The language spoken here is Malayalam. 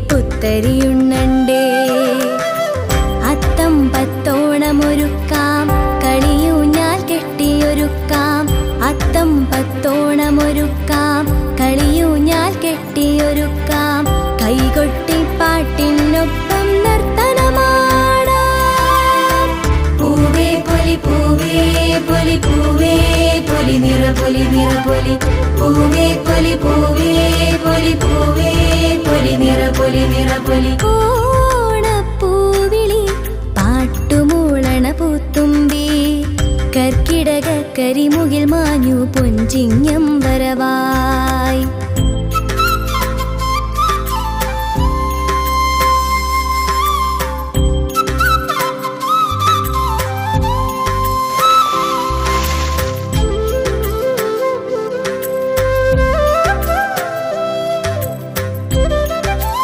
പുത്തരിയുണ്ണണ്ടേ അത്തം പത്തോണമൊരുക്കാം കളിയൂഞ്ഞാൽ കെട്ടിയൊരുക്കാം അത്തം പത്തോണമൊരുക്കാം കളിയൂഞ്ഞാൽ കെട്ടിയൊരുക്കാം കൈകൊട്ടി പാട്ടിനൊപ്പം നർത്തനമാടാം പൂവേ പൊലി പൂവേ പൊലി പൂവേ പൊലി നിറപൊലി നിറപൊലി പൂവേ പൊലി പൂവേ പൊലി പൂവേ പൊലി നിറപൊലി നിറപൊലി ഓണപ്പൂവിളി പാട്ടുമൂളണ പൂത്തുമ്പി കർക്കിടക കരിമുകിൽ മാഞ്ഞു പൊഞ്ചിങ്ങം വരവായി